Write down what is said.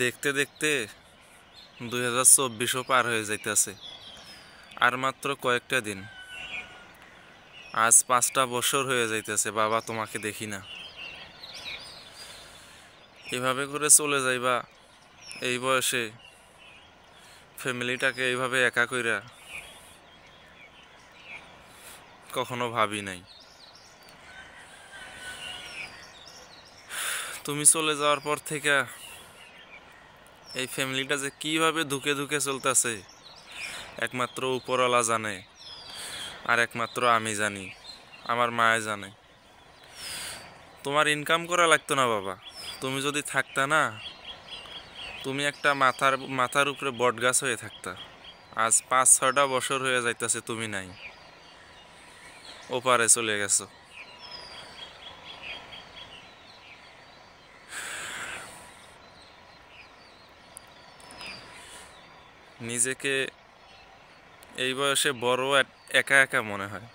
দেখতে দেখতে 2024ও পার হয়ে যাইতেছে। আর মাত্র কয়েকটা দিন। আজ 5টা বছর হয়ে যাইতেছে বাবা তোমাকে দেখি না। এভাবে করে চলে যাইবা এই বয়সে, ফ্যামিলিটাকে এইভাবে একা কইরা কখনো ভাবি নাই। তুমি চলে যাওয়ার পর থেকে এই ফ্যামিলিটা যে কিভাবে ধুকে ধুকে চলতেছে একমাত্র উপরওয়ালা জানে, আর একমাত্র আমি জানি, আমার মায়ে জানে। তোমার ইনকাম করা লাগতো না বাবা, তুমি যদি থাকতা না, তুমি একটা মাথার উপরে বট গাছ হয়ে থাকতা। আজ 5-6টা বছর হয়ে যাইতেছে তুমি নাই, ওপারে চলে গেছো। নিজেকে এই বয়সে বড় একা একা মনে হয়।